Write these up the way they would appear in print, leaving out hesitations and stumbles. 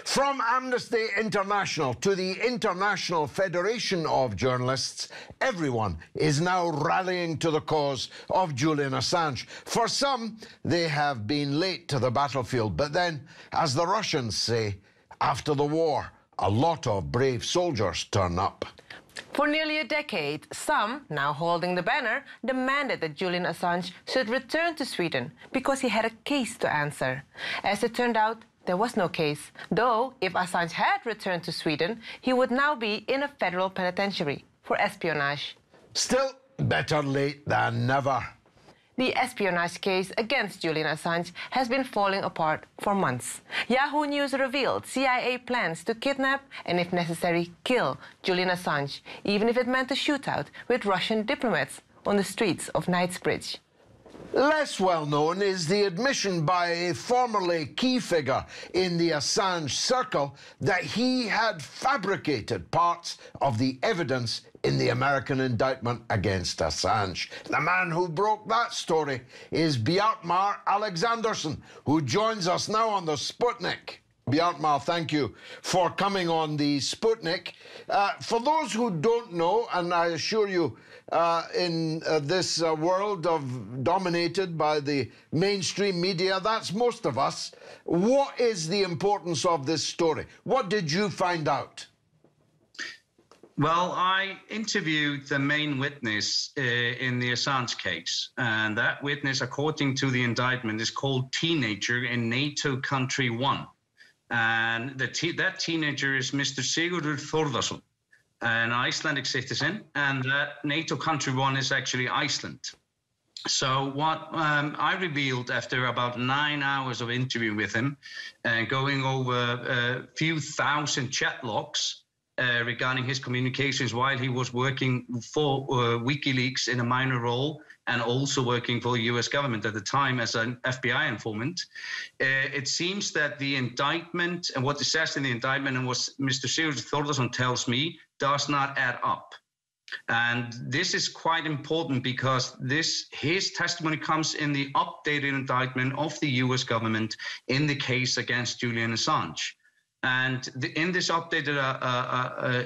From Amnesty International to the International Federation of Journalists, everyone is now rallying to the cause of Julian Assange. For some, they have been late to the battlefield, but then, as the Russians say, after the war, a lot of brave soldiers turn up. For nearly a decade, some, now holding the banner, demanded that Julian Assange should return to Sweden because he had a case to answer. As it turned out, there was no case, though if Assange had returned to Sweden, he would now be in a federal penitentiary for espionage. Still, better late than never. The espionage case against Julian Assange has been falling apart for months. Yahoo News revealed CIA plans to kidnap and, if necessary, kill Julian Assange, even if it meant a shootout with Russian diplomats on the streets of Knightsbridge. Less well known is the admission by a formerly key figure in the Assange circle that he had fabricated parts of the evidence in the American indictment against Assange. The man who broke that story is Bjartmar Alexandersson, who joins us now on the Sputnik. Bjartmar, thank you for coming on the Sputnik. For those who don't know, and I assure you, in this world dominated by the mainstream media, that's most of us, what is the importance of this story? What did you find out? Well, I interviewed the main witness in the Assange case, and that witness, according to the indictment, is called Teenager in NATO Country 1. And that teenager is Mr. Sigurður Þórðarson, an Icelandic citizen, and that NATO Country 1 is actually Iceland. So what I revealed after about 9 hours of interview with him and going over a few thousand chat logs regarding his communications while he was working for WikiLeaks in a minor role and also working for the US government at the time as an FBI informant. It seems that the indictment and what it says in the indictment and what Mr. Sigurður Þórðarson tells me does not add up. And this is quite important because his testimony comes in the updated indictment of the US government in the case against Julian Assange. And in this updated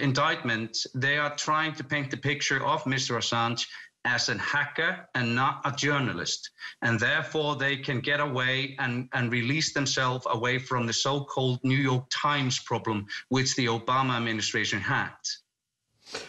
indictment, they are trying to paint the picture of Mr. Assange as a hacker and not a journalist. And therefore, they can get away and release themselves away from the so-called New York Times problem, which the Obama administration had.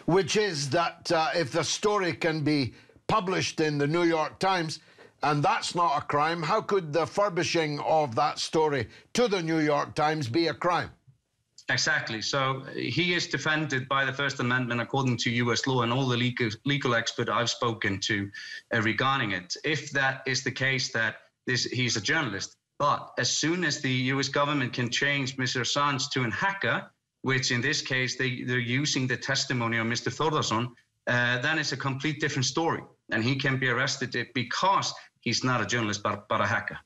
Which is that if the story can be published in the New York Times, and that's not a crime, how could the furbishing of that story to the New York Times be a crime? Exactly. So he is defended by the First Amendment according to US law and all the legal experts I've spoken to regarding it. If that is the case that he's a journalist, but as soon as the US government can change Mr. Assange to a hacker, which in this case they're using the testimony of Mr. Þórðarson, then it's a complete different story. And he can be arrested because he's not a journalist, but a hacker.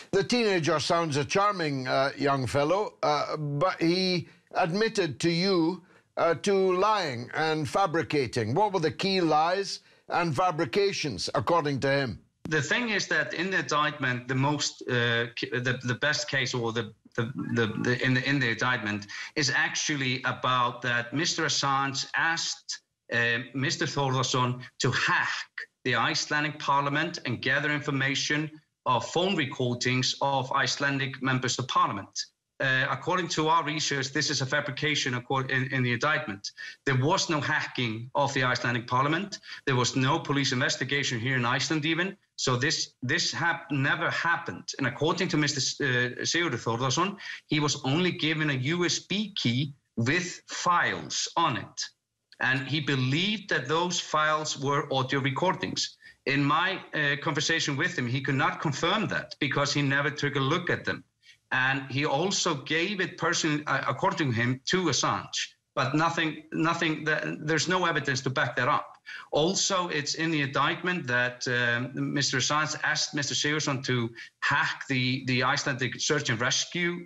The teenager sounds a charming young fellow, but he admitted to you to lying and fabricating. What were the key lies and fabrications, according to him? The thing is that in the indictment, the best case, or in the indictment, is actually about that Mr. Assange asked Mr. Þórðarson to hack the Icelandic parliament and gather information of phone recordings of Icelandic members of parliament. According to our research, this is a fabrication in the indictment. There was no hacking of the Icelandic parliament. There was no police investigation here in Iceland even. So this never happened. And according to Mr. Sigurður Þórðarson, he was only given a USB key with files on it. And he believed that those files were audio recordings. In my conversation with him, he could not confirm that because he never took a look at them. And he also gave it personally, according to him, to Assange. But there's no evidence to back that up. Also, it's in the indictment that Mr. Assange asked Mr. Sigurðsson to hack the Icelandic search and rescue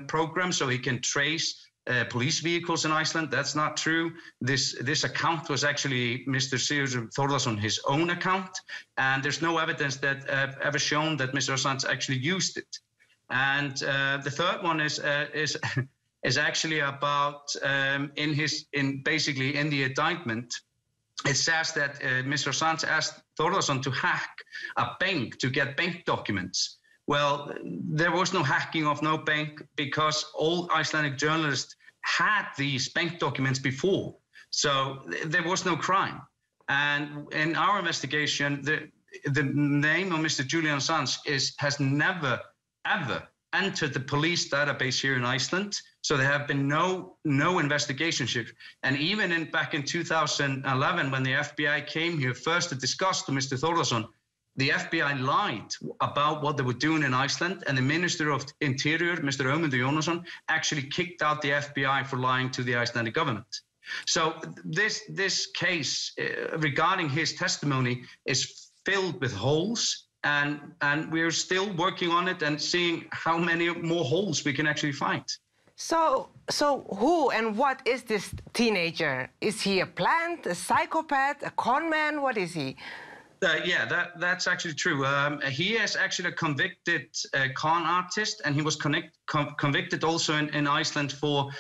program so he can trace police vehicles in Iceland. That's not true. This account was actually Mr. Sigurður Þórðarson, his own account, and there's no evidence that ever shown that Mr. Assange actually used it. And the third one is is actually about basically in the indictment. It says that Mr. Assange asked Thordarson to hack a bank to get bank documents. Well, there was no hacking of no bank because all Icelandic journalists had these bank documents before. So there was no crime. And in our investigation, the name of Mr. Julian Assange has never, ever entered the police database here in Iceland. So there have been no investigations. And even back in 2011, when the FBI came here first to discuss to Mr. Thordarson, the FBI lied about what they were doing in Iceland, and the Minister of Interior, Mr. Ögmundur Jónasson, actually kicked out the FBI for lying to the Icelandic government. So this case regarding his testimony is filled with holes, and we're still working on it and seeing how many more holes we can actually find. So who and what is this teenager? Is he a plant, a psychopath, a con man? What is he? Yeah, that's actually true. He is actually a convicted con artist, and he was convicted also in Iceland for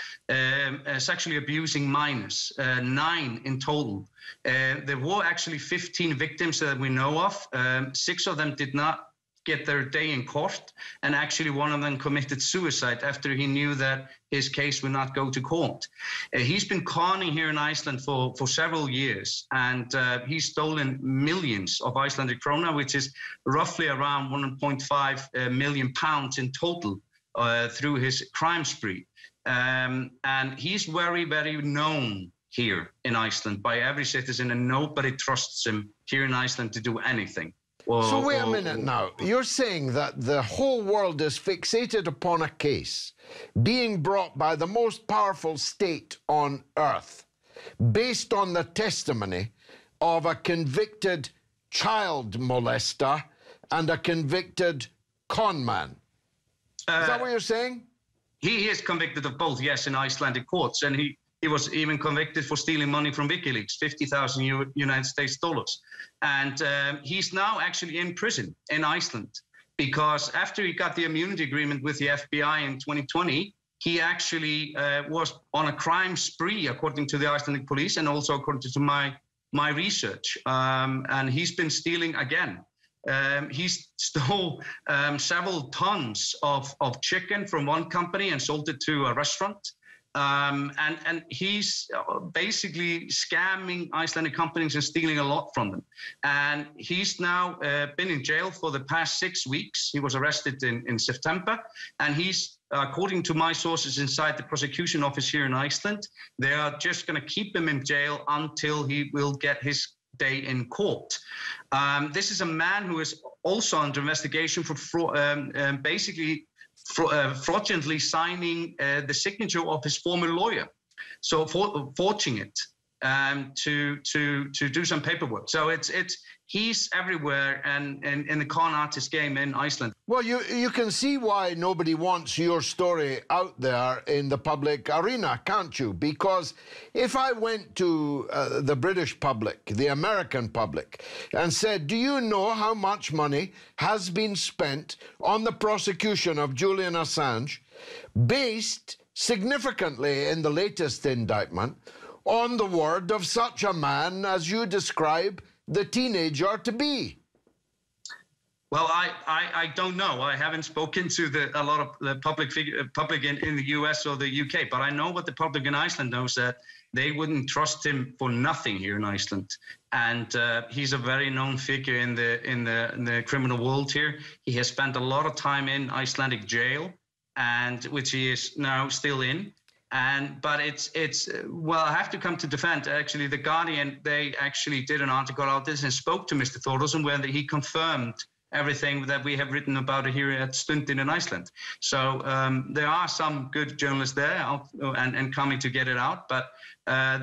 sexually abusing minors, 9 in total. There were actually 15 victims that we know of. 6 of them did not get their day in court, and actually one of them committed suicide after he knew that his case would not go to court. He's been conning here in Iceland for several years, and he's stolen millions of Icelandic krona, which is roughly around 1.5 million pounds in total through his crime spree. And he's very, very known here in Iceland by every citizen, and nobody trusts him here in Iceland to do anything. So wait a minute now. You're saying that the whole world is fixated upon a case being brought by the most powerful state on earth based on the testimony of a convicted child molester and a convicted con man. Is that what you're saying? He is convicted of both, yes, in Icelandic courts, and he was even convicted for stealing money from WikiLeaks, 50,000 United States dollars. And he's now actually in prison in Iceland because after he got the immunity agreement with the FBI in 2020, he actually was on a crime spree, according to the Icelandic police, and also according to my research. And he's been stealing again. He stole several tons of chicken from one company and sold it to a restaurant. And he's basically scamming Icelandic companies and stealing a lot from them. And he's now been in jail for the past 6 weeks. He was arrested in September, and he's, according to my sources inside the prosecution office here in Iceland, they are just going to keep him in jail until he will get his day in court. This is a man who is also under investigation for basically fraudulently signing the signature of his former lawyer, so forging it to do some paperwork. So he's everywhere and in the con artist game in Iceland. Well, you can see why nobody wants your story out there in the public arena, can't you? Because if I went to the British public, the American public, and said, do you know how much money has been spent on the prosecution of Julian Assange, based significantly in the latest indictment on the word of such a man as you describe the teenager to be? Well, I don't know. I haven't spoken to a lot of the public in the US or the UK, but I know what the public in Iceland knows, that they wouldn't trust him for nothing here in Iceland. And he's a very known figure in the criminal world here. He has spent a lot of time in Icelandic jail, and which he is now still in. But it's well, I have to come to defend. Actually, The Guardian, they actually did an article about this and spoke to Mr. Thordarson, where he confirmed everything that we have written about here at Stundin in Iceland. So there are some good journalists there and coming to get it out. But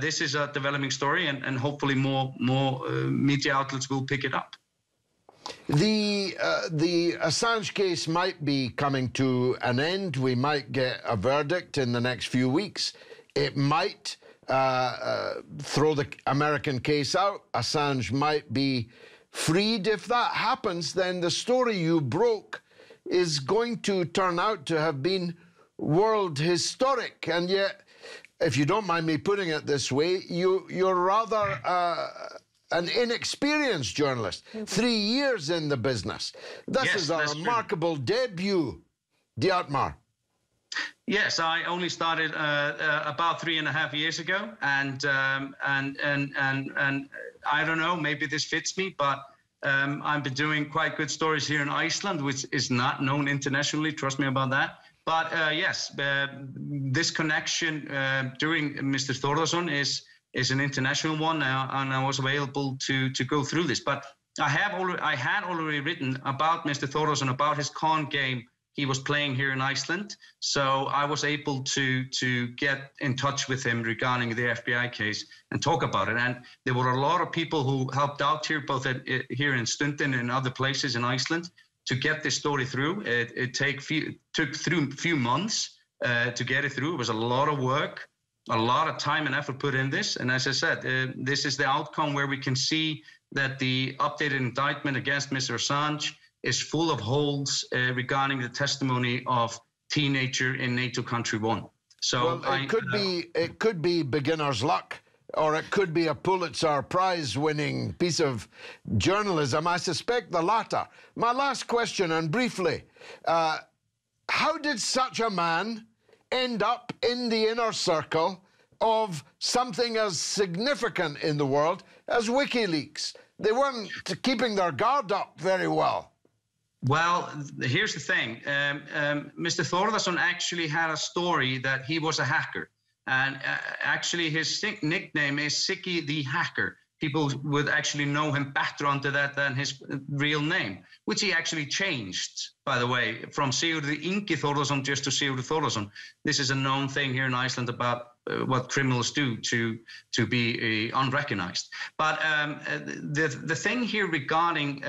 this is a developing story, and hopefully more media outlets will pick it up. The Assange case might be coming to an end. We might get a verdict in the next few weeks. It might throw the American case out. Assange might be freed. If that happens, then the story you broke is going to turn out to have been world historic. And yet, if you don't mind me putting it this way, you're rather an inexperienced journalist, 3 years in the business. This is a remarkable debut, Diatmar. Yes, I only started about 3.5 years ago, and I don't know, maybe this fits me, but I've been doing quite good stories here in Iceland, which is not known internationally. Trust me about that. But yes, this connection during Mr. Thórðarson is an international one now, and I was available to go through this. But I had already written about Mr. Thórðarson, about his con game he was playing here in Iceland. So I was able to get in touch with him regarding the FBI case and talk about it. And there were a lot of people who helped out here, both here in Stundin and other places in Iceland, to get this story through. It took through a few months to get it through. It was a lot of work, a lot of time and effort put in this. And as I said, this is the outcome where we can see that the updated indictment against Mr. Assange is full of holes regarding the testimony of teenager in NATO country 1. So well, it could be beginner's luck, or it could be a Pulitzer Prize-winning piece of journalism. I suspect the latter. My last question, and briefly, how did such a man end up in the inner circle of something as significant in the world as WikiLeaks? They weren't keeping their guard up very well. Well, here's the thing. Mr. Thórðarson actually had a story that he was a hacker. And actually, his nickname is Siggi the Hacker. People would actually know him better under that than his real name, which he actually changed, by the way, from Sigurður Ingi Þórðarson just to Sigurður Þórðarson. This is a known thing here in Iceland about what criminals do to be unrecognized. But the thing here regarding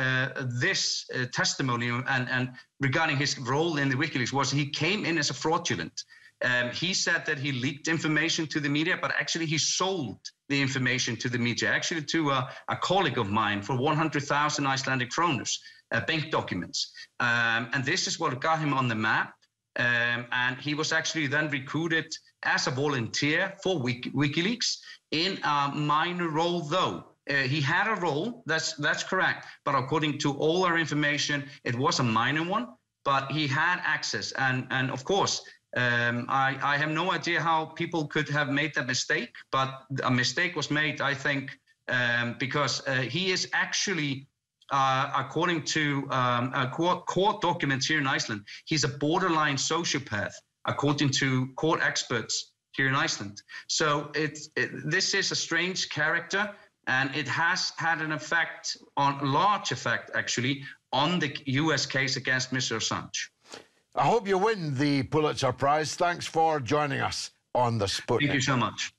this testimony and regarding his role in the WikiLeaks was he came in as a fraudulent. He said that he leaked information to the media, but actually he sold the information to the media, actually to a colleague of mine for 100,000 Icelandic kroners, bank documents. And this is what got him on the map. And he was actually then recruited as a volunteer for WikiLeaks in a minor role, though. He had a role, that's correct. But according to all our information, it was a minor one, but he had access. And of course, I have no idea how people could have made that mistake, but a mistake was made, I think, because he is actually, according to court documents here in Iceland, he's a borderline sociopath, according to court experts here in Iceland. So this is a strange character, and it has had an effect, a large effect, actually, on the US case against Mr. Assange. I hope you win the Pulitzer Prize. Thanks for joining us on The Sputnik. Thank you so much.